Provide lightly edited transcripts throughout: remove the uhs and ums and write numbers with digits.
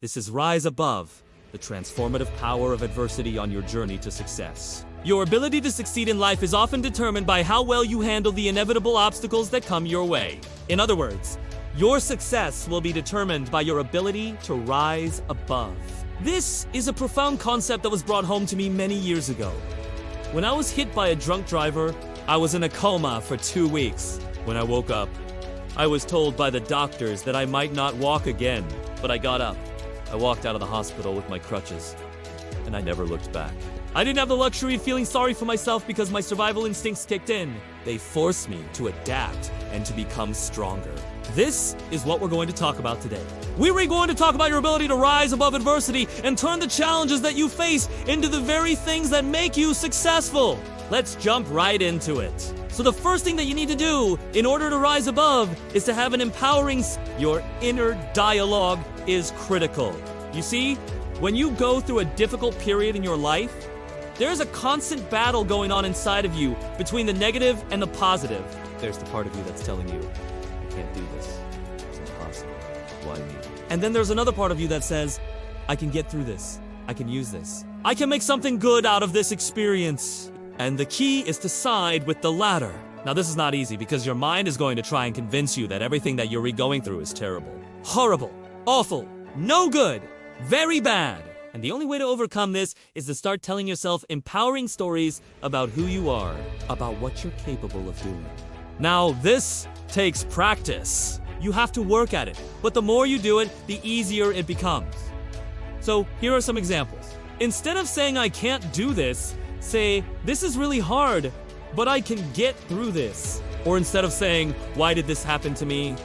This is Rise Above, the transformative power of adversity on your journey to success. Your ability to succeed in life is often determined by how well you handle the inevitable obstacles that come your way. In other words, your success will be determined by your ability to rise above. This is a profound concept that was brought home to me many years ago. When I was hit by a drunk driver, I was in a coma for 2 weeks. When I woke up, I was told by the doctors that I might not walk again, but I got up. I walked out of the hospital with my crutches, and I never looked back. I didn't have the luxury of feeling sorry for myself because my survival instincts kicked in. They forced me to adapt and to become stronger. This is what we're going to talk about today. We're going to talk about your ability to rise above adversity and turn the challenges that you face into the very things that make you successful. Let's jump right into it. So the first thing that you need to do in order to rise above is to have an empowering. Your inner dialogue is critical. You see, when you go through a difficult period in your life, there's a constant battle going on inside of you between the negative and the positive. There's the part of you that's telling you, I can't do this. It's impossible. Why me? And then there's another part of you that says, I can get through this. I can use this. I can make something good out of this experience. And the key is to side with the latter. Now this is not easy because your mind is going to try and convince you that everything that you're going through is terrible, horrible, awful, no good, very bad. And the only way to overcome this is to start telling yourself empowering stories about who you are, about what you're capable of doing. Now this takes practice. You have to work at it, but the more you do it, the easier it becomes. So here are some examples. Instead of saying I can't do this, say, this is really hard, but I can get through this. Or instead of saying, why did this happen to me?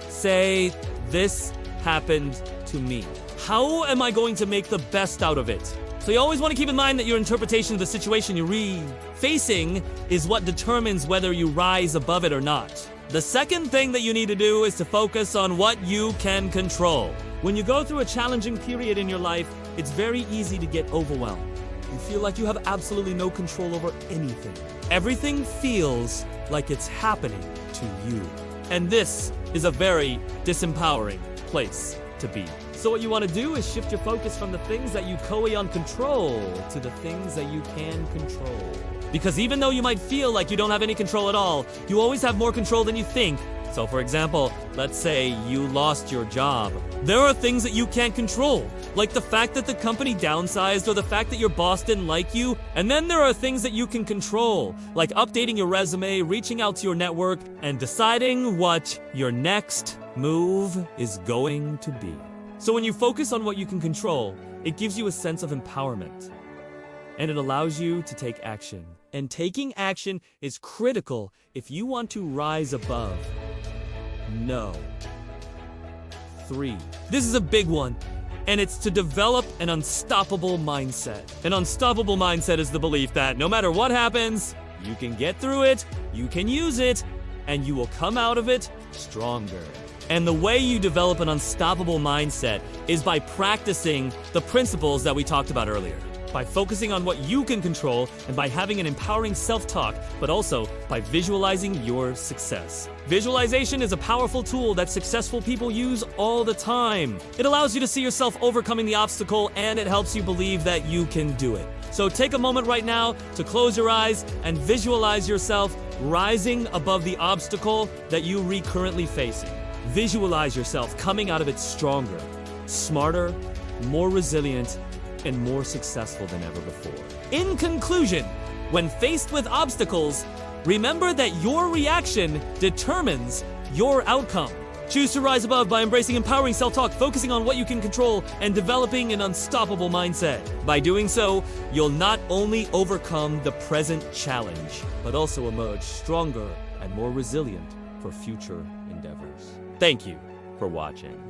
Say, this happened to me. How am I going to make the best out of it? So you always want to keep in mind that your interpretation of the situation you're facing is what determines whether you rise above it or not. The second thing that you need to do is to focus on what you can control. When you go through a challenging period in your life, it's very easy to get overwhelmed. You feel like you have absolutely no control over anything. Everything feels like it's happening to you. And this is a very disempowering place to be. So what you want to do is shift your focus from the things that you can't control to the things that you can control. Because even though you might feel like you don't have any control at all, you always have more control than you think. So for example, let's say you lost your job. There are things that you can't control, like the fact that the company downsized or the fact that your boss didn't like you. And then there are things that you can control, like updating your resume, reaching out to your network, and deciding what your next move is going to be. So when you focus on what you can control, it gives you a sense of empowerment. And it allows you to take action. And taking action is critical if you want to rise above. No. 3. This is a big one, and it's to develop an unstoppable mindset. An unstoppable mindset is the belief that no matter what happens, you can get through it, you can use it, and you will come out of it stronger. And the way you develop an unstoppable mindset is by practicing the principles that we talked about earlier. By focusing on what you can control and by having an empowering self-talk, but also by visualizing your success. Visualization is a powerful tool that successful people use all the time. It allows you to see yourself overcoming the obstacle and it helps you believe that you can do it. So take a moment right now to close your eyes and visualize yourself rising above the obstacle that you're currently facing. Visualize yourself coming out of it stronger, smarter, more resilient, and more successful than ever before. In conclusion, when faced with obstacles, remember that your reaction determines your outcome. Choose to rise above by embracing empowering self-talk, focusing on what you can control, and developing an unstoppable mindset. By doing so, you'll not only overcome the present challenge, but also emerge stronger and more resilient for future endeavors. Thank you for watching.